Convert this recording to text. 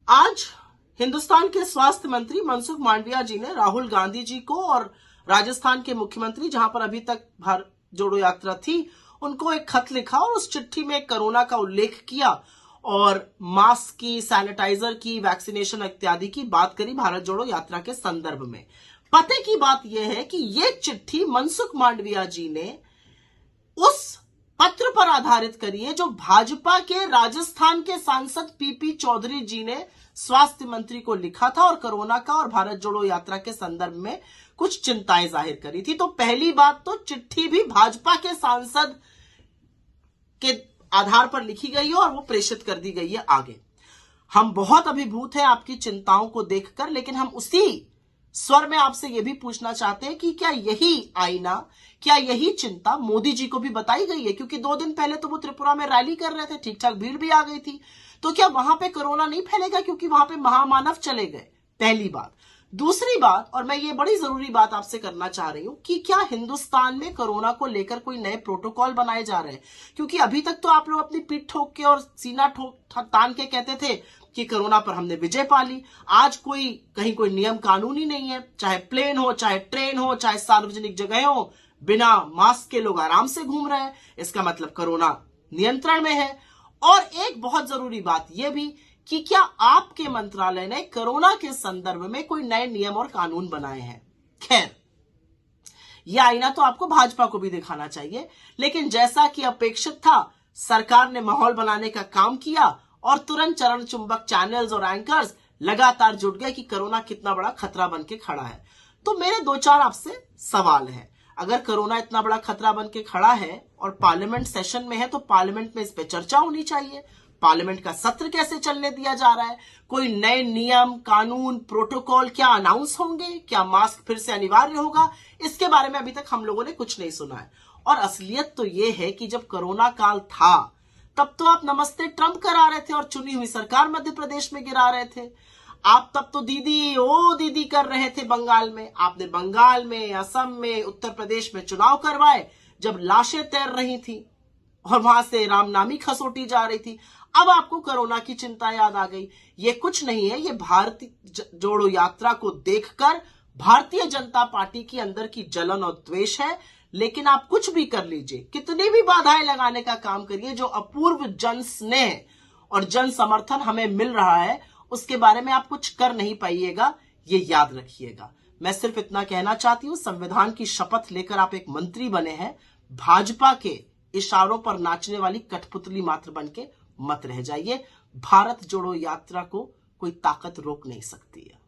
आज हिंदुस्तान के स्वास्थ्य मंत्री मनसुख मांडविया जी ने राहुल गांधी जी को और राजस्थान के मुख्यमंत्री, जहां पर अभी तक भारत जोड़ो यात्रा थी, उनको एक खत लिखा और उस चिट्ठी में कोरोना का उल्लेख किया और मास्क की, सैनिटाइजर की, वैक्सीनेशन इत्यादि की बात करी भारत जोड़ो यात्रा के संदर्भ में। पते की बात यह है कि यह चिट्ठी मनसुख मांडविया जी ने उस पत्र पर आधारित करी है जो भाजपा के राजस्थान के सांसद पीपी चौधरी जी ने स्वास्थ्य मंत्री को लिखा था और कोरोना का और भारत जोड़ो यात्रा के संदर्भ में कुछ चिंताएं जाहिर करी थी। तो पहली बात तो चिट्ठी भी भाजपा के सांसद के आधार पर लिखी गई है और वो प्रेषित कर दी गई है आगे। हम बहुत अभिभूत हैं आपकी चिंताओं को देखकर, लेकिन हम उसी स्वर में आपसे यह भी पूछना चाहते हैं कि क्या यही आईना, क्या यही चिंता मोदी जी को भी बताई गई है? क्योंकि 2 दिन पहले तो वो त्रिपुरा में रैली कर रहे थे, ठीक ठाक भीड़ भी आ गई थी। तो क्या वहां पे कोरोना नहीं फैलेगा क्योंकि वहां पे महामानव चले गए? पहली बात। दूसरी बात, और मैं ये बड़ी जरूरी बात आपसे करना चाह रही हूं कि क्या हिंदुस्तान में कोरोना को लेकर कोई नए प्रोटोकॉल बनाए जा रहे हैं? क्योंकि अभी तक तो आप लोग अपनी पीठ ठोक के और सीना ठोक तान के कहते थे कि कोरोना पर हमने विजय पा ली। आज कहीं कोई नियम कानून ही नहीं है, चाहे प्लेन हो, चाहे ट्रेन हो, चाहे सार्वजनिक जगह हो, बिना मास्क के लोग आराम से घूम रहे हैं। इसका मतलब कोरोना नियंत्रण में है। और एक बहुत जरूरी बात यह भी कि क्या आपके मंत्रालय ने कोरोना के संदर्भ में कोई नए नियम और कानून बनाए हैं? खैर, यह आईना तो आपको भाजपा को भी दिखाना चाहिए, लेकिन जैसा कि अपेक्षित था, सरकार ने माहौल बनाने का काम किया और तुरंत चरण चुंबक चैनल्स और एंकर्स लगातार जुट गए कि कोरोना कितना बड़ा खतरा बन के खड़ा है। तो मेरे 2-4 आपसे सवाल हैं। अगर कोरोना इतना बड़ा खतरा बन के खड़ा है और पार्लियामेंट सेशन में है, तो पार्लियामेंट में इस पे चर्चा होनी चाहिए। पार्लियामेंट का सत्र कैसे चलने दिया जा रहा है? कोई नए नियम, कानून, प्रोटोकॉल क्या अनाउंस होंगे? क्या मास्क फिर से अनिवार्य होगा? इसके बारे में अभी तक हम लोगों ने कुछ नहीं सुना है। और असलियत तो यह है कि जब कोरोना काल था, तब तो आप नमस्ते ट्रंप करा रहे थे और चुनी हुई सरकार मध्य प्रदेश में गिरा रहे थे। आप तब तो दीदी ओ दीदी कर रहे थे बंगाल में। आपने बंगाल में, असम में, उत्तर प्रदेश में चुनाव करवाए जब लाशें तैर रही थी और वहां से रामनामी खसोटी जा रही थी। अब आपको कोरोना की चिंता याद आ गई। ये कुछ नहीं है, ये भारतीय जोड़ो यात्रा को देखकर भारतीय जनता पार्टी की अंदर की जलन और द्वेष है। लेकिन आप कुछ भी कर लीजिए, कितनी भी बाधाएं लगाने का काम करिए, जो अपूर्व जन स्नेह और जन समर्थन हमें मिल रहा है, उसके बारे में आप कुछ कर नहीं पाइएगा, ये याद रखिएगा। मैं सिर्फ इतना कहना चाहती हूं, संविधान की शपथ लेकर आप एक मंत्री बने हैं, भाजपा के इशारों पर नाचने वाली कठपुतली मात्र बन के मत रह जाइए। भारत जोड़ो यात्रा को कोई ताकत रोक नहीं सकती है।